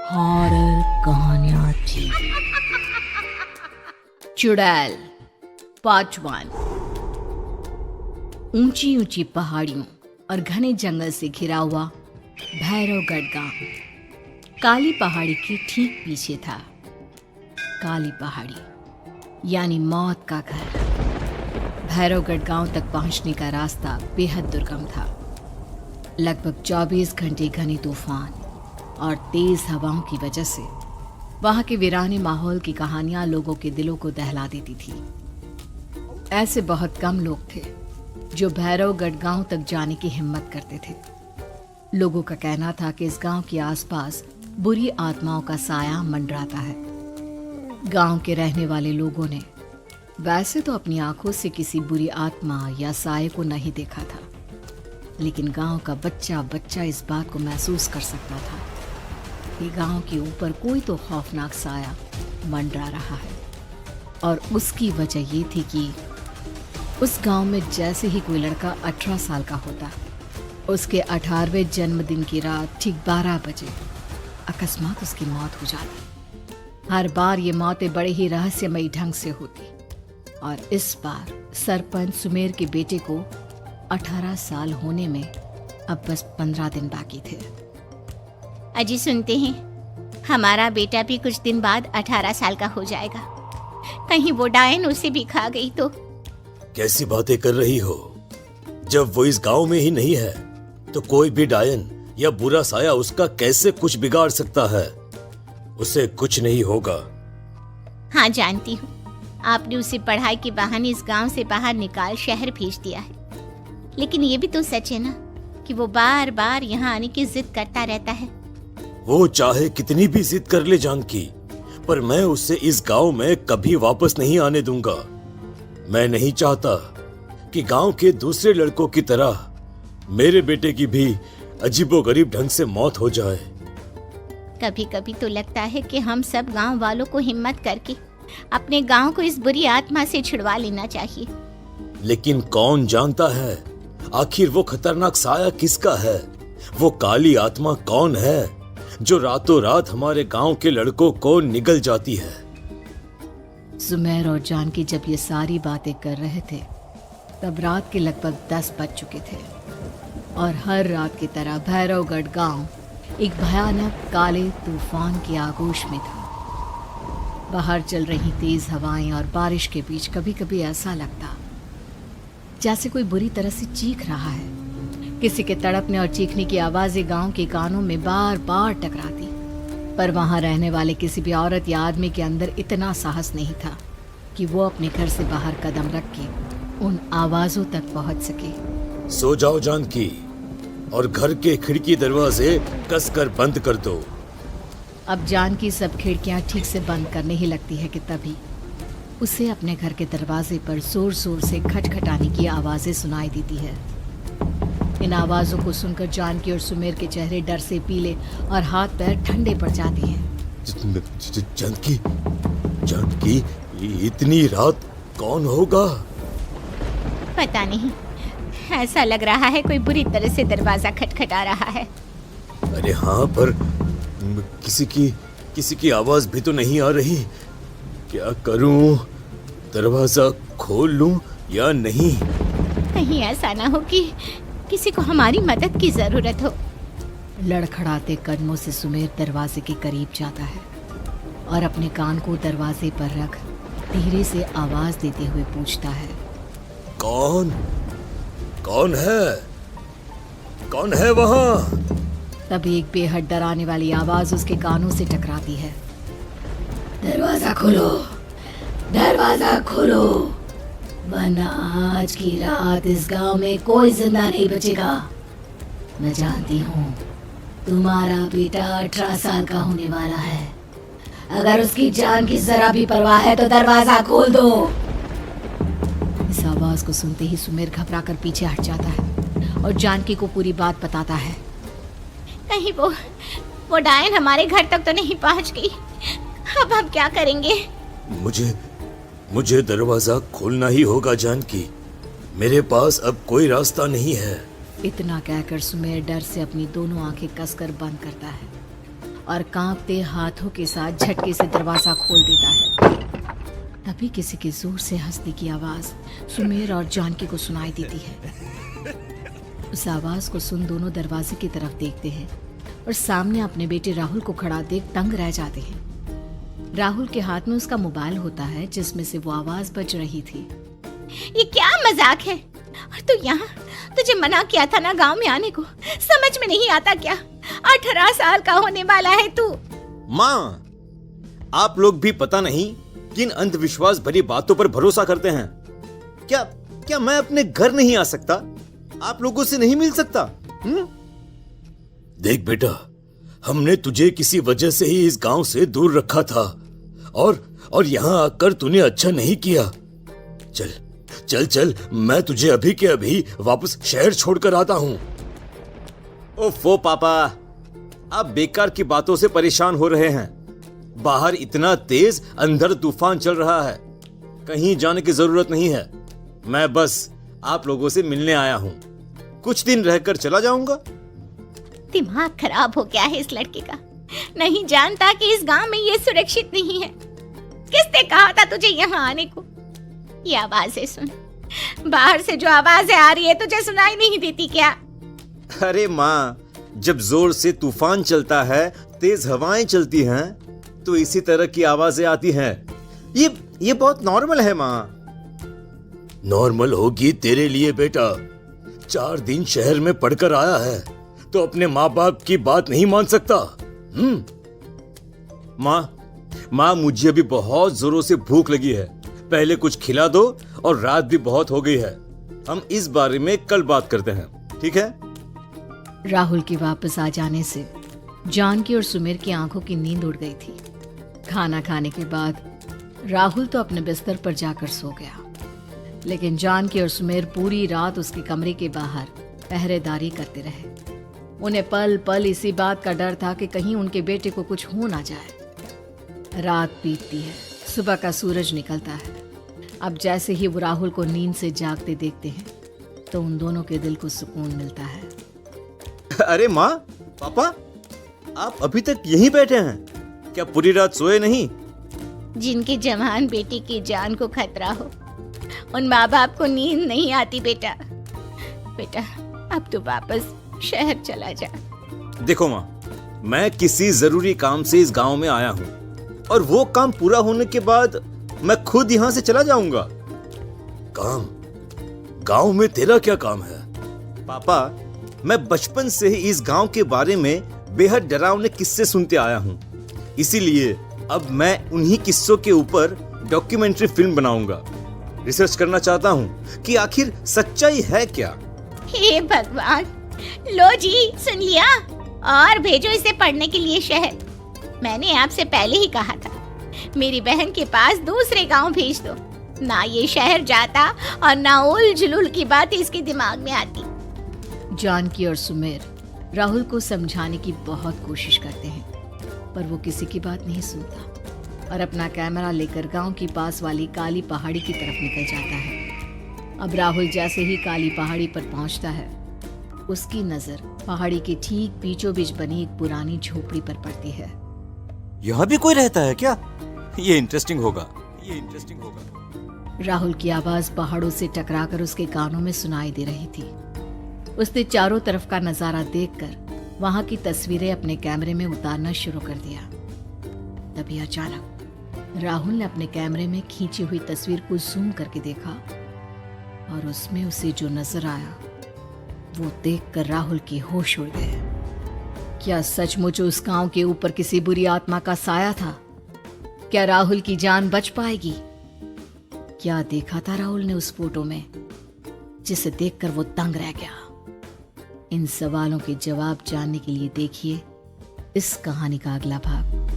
Horror कहानियां थी। चुड़ैल पार्ट 1। ऊंची ऊंची पहाड़ियों और घने जंगल से घिरा हुआ भैरवगढ़ गांव काली पहाड़ी के ठीक पीछे था। काली पहाड़ी यानी मौत का घर। भैरवगढ़ गांव तक पहुंचने का रास्ता बेहद दुर्गम था। लगभग 24 घंटे घने तूफान और तेज हवाओं की वजह से वहां के वीराने माहौल की कहानियां लोगों के दिलों को दहला देती थी। ऐसे बहुत कम लोग थे जो भैरवगढ़ गांव तक जाने की हिम्मत करते थे। लोगों का कहना था कि इस गांव के आसपास बुरी आत्माओं का साया मंडराता है। गांव के रहने वाले लोगों ने वैसे तो अपनी आंखों से किसी बुरी आत्मा या साये को नहीं देखा था, लेकिन गांव का बच्चा बच्चा इस बात को महसूस कर सकता था कि गांव के ऊपर कोई तो खौफनाक साया मंडरा रहा है। और उसकी वजह ये थी कि उस गांव में जैसे ही कोई लड़का 18 साल का होता, उसके 18वें जन्मदिन की रात ठीक 12 बजे अकस्मात उसकी मौत हो जाती। हर बार ये मौतें बड़े ही रहस्यमयी ढंग से होती और इस बार सरपंच सुमेर के बेटे को 18 साल होने में अब बस 15 दिन बाकी थे। अजी सुनते हैं, हमारा बेटा भी कुछ दिन बाद 18 साल का हो जाएगा। कहीं वो डायन उसे भी खा गई तो। कैसी बातें कर रही हो? जब वो इस गांव में ही नहीं है तो कोई भी डायन या बुरा साया उसका कैसे कुछ बिगाड़ सकता है? उसे कुछ नहीं होगा। हाँ जानती हूँ, आपने उसे पढ़ाई के बहाने इस गांव से बाहर निकाल शहर भेज दिया है, लेकिन ये भी तो सच है ना कि वो बार बार यहाँ आने की जिद करता रहता है। वो चाहे कितनी भी जिद कर ले जानकी, पर मैं उसे इस गांव में कभी वापस नहीं आने दूंगा। मैं नहीं चाहता कि गांव के दूसरे लड़कों की तरह मेरे बेटे की भी अजीबोगरीब ढंग से मौत हो जाए। कभी कभी तो लगता है कि हम सब गांव वालों को हिम्मत करके अपने गांव को इस बुरी आत्मा से छुड़वा लेना चाहिए। लेकिन कौन जानता है आखिर वो खतरनाक साया किसका है? वो काली आत्मा कौन है जो रातों रात हमारे गांव के लड़कों को निगल जाती है? सुमेर और जानकी जब ये सारी बातें कर रहे थे तब रात के लगभग 10 बज चुके थे और हर रात की तरह भैरवगढ़ गांव एक भयानक काले तूफान की आगोश में था। बाहर चल रही तेज हवाएं और बारिश के बीच कभी कभी ऐसा लगता जैसे कोई बुरी तरह से चीख रहा है। किसी के तड़पने और चीखने की आवाजें गांव के कानों में बार बार टकराती, पर वहां रहने वाले किसी भी औरत या आदमी के अंदर इतना साहस नहीं था कि वो अपने घर से बाहर कदम रख के उन आवाजों तक पहुंच सके। सो जाओ जानकी और घर के खिड़की दरवाजे कसकर बंद कर दो। अब जानकी सब खिड़कियां ठीक से बंद करने ही लगती है कि तभी उसे अपने घर के दरवाजे पर जोर जोर से खटखटाने की आवाजें सुनाई देती है। इन आवाजों को सुनकर जानकी और सुमेर के चेहरे डर से पीले और हाथ पैर ठंडे पड़ जाते हैं। जानकी, जानकी, इतनी रात कौन होगा? पता नहीं, ऐसा लग रहा है कोई बुरी तरह से दरवाजा खटखटा रहा है। अरे हाँ, पर किसी की आवाज भी तो नहीं आ रही। क्या करूं? दरवाजा खोल लूं या नहीं? कहीं ऐसा ना हो कि किसी को हमारी मदद की जरूरत हो। लड़खड़ाते कदमों से सुमेर दरवाजे के करीब जाता है और अपने कान को दरवाजे पर रख धीरे से आवाज देते हुए पूछता है, कौन कौन है? कौन है वहां? तभी एक बेहद डराने वाली आवाज उसके कानों से टकराती है। दरवाजा खोलो, दरवाजा खोलो, वरना आज की रात इस गांव में कोई जिंदा नहीं बचेगा। मैं जानती हूँ तुम्हारा बेटा 18 साल का होने वाला है। अगर उसकी जान की जरा भी परवाह है तो दरवाजा खोल दो। इस आवाज को सुनते ही सुमेर घबरा कर पीछे हट जाता है और जानकी को पूरी बात बताता है। कहीं वो डायन हमारे घर तक तो नहीं पहुंच गई? अब हम क्या करेंगे? मुझे दरवाजा खोलना ही होगा जानकी। मेरे पास अब कोई रास्ता नहीं है। इतना कहकर सुमेर डर से अपनी दोनों आंखें कसकर बंद करता है और कांपते हाथों के साथ झटके से दरवाजा खोल देता है। तभी किसी के जोर से हंसने की आवाज सुमेर और जानकी को सुनाई देती है। उस आवाज को सुन दोनों दरवाजे की तरफ देखते हैं और सामने अपने बेटे राहुल को खड़ा देख दंग रह जाते हैं। राहुल के हाथ में उसका मोबाइल होता है जिसमें से वो आवाज बज रही थी। ये क्या मजाक है? और तू यहाँ, तुझे मना किया था ना गांव में आने को, समझ में नहीं आता क्या? 18 साल का होने वाला है तू। माँ, आप लोग भी पता नहीं किन अंधविश्वास भरी बातों पर भरोसा करते हैं। क्या क्या मैं अपने घर नहीं आ सकता? आप लोगों से नहीं मिल सकता? देख बेटा, हमने तुझे किसी वजह से ही इस गांव से दूर रखा था और यहाँ आकर तूने अच्छा नहीं किया। चल चल चल, मैं तुझे अभी के अभी वापस शहर छोड़कर आता हूँ। ओफो पापा, आप बेकार की बातों से परेशान हो रहे हैं। बाहर इतना तेज अंधड़ तूफान चल रहा है, कहीं जाने की जरूरत नहीं है। मैं बस आप लोगों से मिलने आया हूँ, कुछ दिन रहकर चला जाऊंगा। दिमाग खराब हो गया है इस लड़के का, नहीं जानता कि इस गांव में ये सुरक्षित नहीं है। किसने कहा था तुझे यहाँ आने को? ये आवाजें सुन, बाहर से जो आवाजें आ रही है तुझे सुनाई नहीं देती क्या? अरे माँ, जब जोर से तूफान चलता है, तेज हवाएं चलती हैं, तो इसी तरह की आवाजें आती हैं। ये बहुत नॉर्मल है माँ। नॉर्मल होगी तेरे लिए बेटा। 4 दिन शहर में पढ़कर आया है तो अपने माँ बाप की बात नहीं मान सकता। माँ, मुझे अभी बहुत जोरों से भूख लगी है, पहले कुछ खिला दो, और रात भी बहुत हो गई है। हम इस बारे में कल बात करते हैं, ठीक है? राहुल के वापस आ जाने से जानकी और सुमेर की आंखों की नींद उड़ गई थी। खाना खाने के बाद राहुल तो अपने बिस्तर पर जाकर सो गया, लेकिन जानकी और सुमेर पूरी रात उसके कमरे के बाहर पहरेदारी करते रहे। उन्हें पल पल इसी बात का डर था कि कहीं उनके बेटे को कुछ हो ना जाए। रात बीतती है, सुबह का सूरज निकलता है। अब जैसे ही वो राहुल को नींद से जागते देखते हैं तो उन दोनों के दिल को सुकून मिलता है। अरे माँ, पापा, आप अभी तक यहीं बैठे हैं क्या? पूरी रात सोए नहीं? जिनके जवान बेटे की जान को खतरा हो, उन माँ बाप को नींद नहीं आती बेटा। अब तो वापस शहर चला जा। देखो माँ, मैं किसी जरूरी काम से इस गांव में आया हूँ, और वो काम पूरा होने के बाद मैं खुद यहाँ से चला जाऊंगा। काम? गांव में तेरा क्या काम है? पापा, मैं बचपन से ही इस गांव के बारे में बेहद डरावने किस्से सुनते आया हूँ, इसीलिए अब मैं उन्हीं किस्सों के ऊपर डॉक्यूमेंट्री फिल्म बनाऊंगा। रिसर्च करना चाहता हूँ कि आखिर सच्चाई है क्या। हे भगवान, लो जी, सुन लिया, और भेजो इसे पढ़ने के लिए शहर। मैंने आपसे पहले ही कहा था, मेरी बहन के पास दूसरे गांव भेज दो। ना ये शहर जाता और ना उल जुलूल की बात इसके दिमाग में आती। जानकी और सुमेर राहुल को समझाने की बहुत कोशिश करते हैं, पर वो किसी की बात नहीं सुनता और अपना कैमरा लेकर गांव की पास वाली काली पहाड़ी की तरफ निकल जाता है। अब राहुल जैसे ही काली पहाड़ी पर पहुंचता है, उसकी नजर पहाड़ी के ठीक बीचों बीच बनी एक पुरानी झोपड़ी पर पड़ती है। यहाँ भी कोई रहता है क्या? ये इंटरेस्टिंग होगा। राहुल की आवाज पहाड़ों से टकराकर उसके कानों में सुनाई दे रही थी। उसने चारों तरफ का नजारा देखकर वहां की तस्वीरें अपने कैमरे में उतारना शुरू कर दिया। तभी अचानक राहुल ने अपने कैमरे में खींची हुई तस्वीर को जूम करके देखा, और उसमें उसे जो नजर आया वो देखकर राहुल की होश उड़ गए। क्या सचमुच उस गांव के ऊपर किसी बुरी आत्मा का साया था? क्या राहुल की जान बच पाएगी? क्या देखा था राहुल ने उस फोटो में जिसे देखकर वो दंग रह गया? इन सवालों के जवाब जानने के लिए देखिए इस कहानी का अगला भाग।